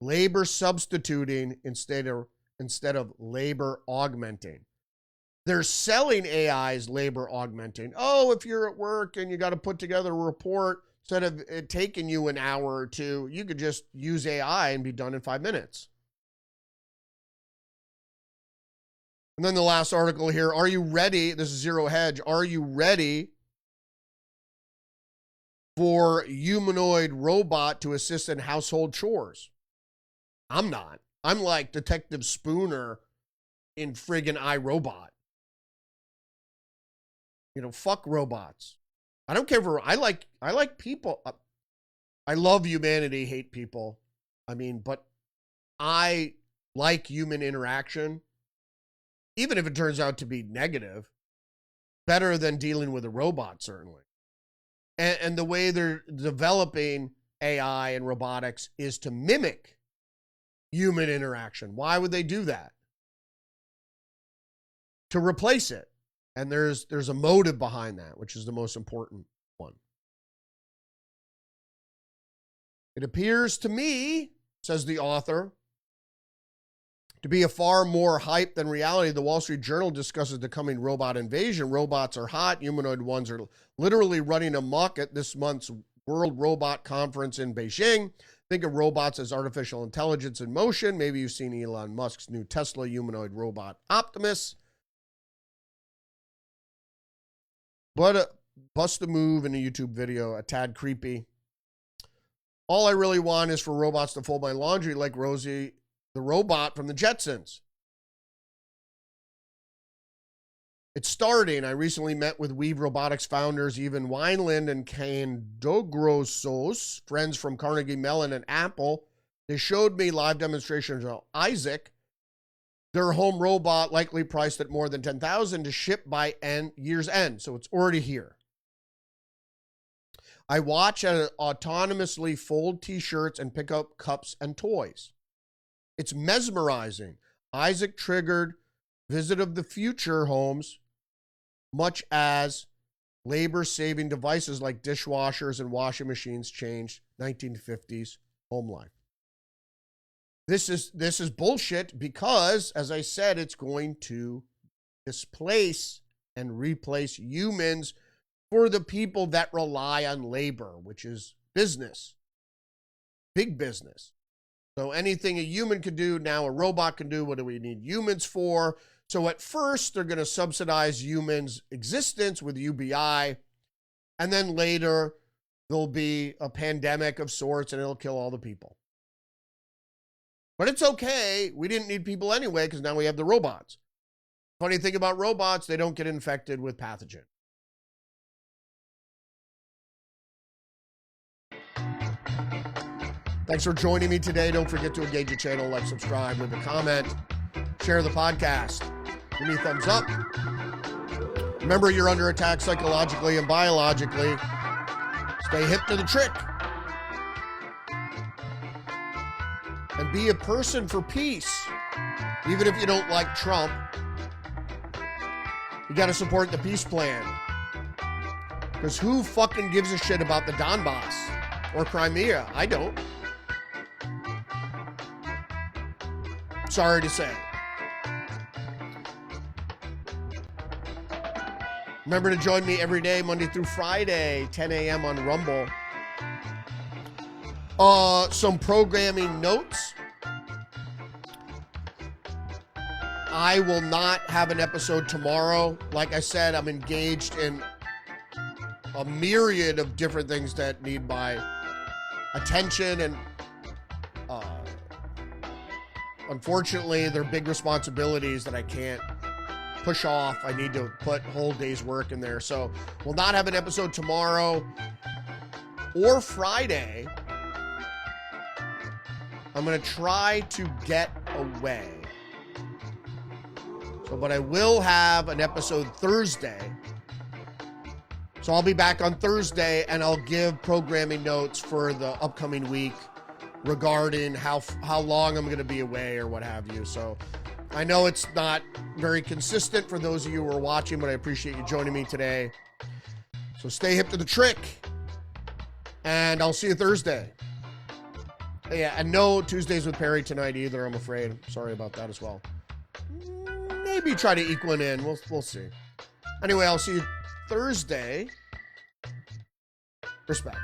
Speaker 4: Labor substituting instead of labor augmenting. They're selling AI as labor augmenting. Oh, if you're at work and you got to put together a report, instead of it taking you an hour or two, you could just use AI and be done in 5 minutes. And then the last article here, are you ready? This is Zero Hedge. Are you ready for humanoid robot to assist in household chores? I'm not. I'm like Detective Spooner in friggin' iRobot. Fuck robots. I don't care for, I like people. I love humanity, hate people. But I like human interaction, even if it turns out to be negative, better than dealing with a robot, certainly. And the way they're developing AI and robotics is to mimic human interaction. Why would they do that? To replace it. And there's a motive behind that, which is the most important one. It appears to me, says the author, to be a far more hype than reality. The Wall Street Journal discusses the coming robot invasion. Robots are hot. Humanoid ones are literally running amok at this month's World Robot Conference in Beijing. Think of robots as artificial intelligence in motion. Maybe you've seen Elon Musk's new Tesla humanoid robot Optimus. But bust a move in a YouTube video, a tad creepy. All I really want is for robots to fold my laundry like Rosie, the robot from the Jetsons. It's starting. I recently met with Weave Robotics founders Evan Wineland and Kane Dogrosos, friends from Carnegie Mellon and Apple. They showed me live demonstrations of Isaac, their home robot, likely priced at more than $10,000 to ship by year's end. So it's already here. I watch it autonomously fold t-shirts and pick up cups and toys. It's mesmerizing. Isaac triggered visit of the future homes, much as labor-saving devices like dishwashers and washing machines changed 1950s home life. This is bullshit because, as I said, it's going to displace and replace humans for the people that rely on labor, which is business, big business. So anything a human could do, now a robot can do. What do we need humans for? So at first, they're going to subsidize humans' existence with UBI, and then later, there'll be a pandemic of sorts, and it'll kill all the people. But it's okay. We didn't need people anyway because now we have the robots. Funny thing about robots, they don't get infected with pathogen. Thanks for joining me today. Don't forget to engage the channel, like, subscribe, leave a comment, share the podcast. Give me a thumbs up. Remember, you're under attack psychologically and biologically. Stay hip to the trick. And be a person for peace. Even if you don't like Trump, you got to support the peace plan. Because who fucking gives a shit about the Donbass or Crimea? I don't. Sorry to say. Remember to join me every day, Monday through Friday, 10 a.m. on Rumble. Some programming notes. I will not have an episode tomorrow. Like I said, I'm engaged in a myriad of different things that need my attention, and unfortunately, they're big responsibilities that I can't push off. I need to put whole day's work in there. So we'll not have an episode tomorrow or Friday. I'm going to try to get away. So, but I will have an episode Thursday. So I'll be back on Thursday, and I'll give programming notes for the upcoming week regarding how long I'm going to be away or what have you. So I know it's not very consistent for those of you who are watching, but I appreciate you joining me today. So stay hip to the trick, and I'll see you Thursday. Yeah, and no Tuesdays with Perry tonight either, I'm afraid. Sorry about that as well. Maybe try to equal it in. We'll see. Anyway, I'll see you Thursday. Respect.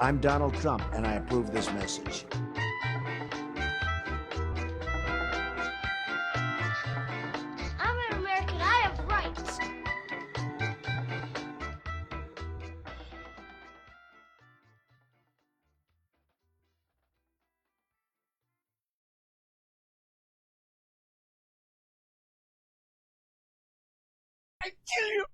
Speaker 5: I'm Donald Trump, and I approve this message.
Speaker 6: I'm an American. I have rights.
Speaker 3: I kill you!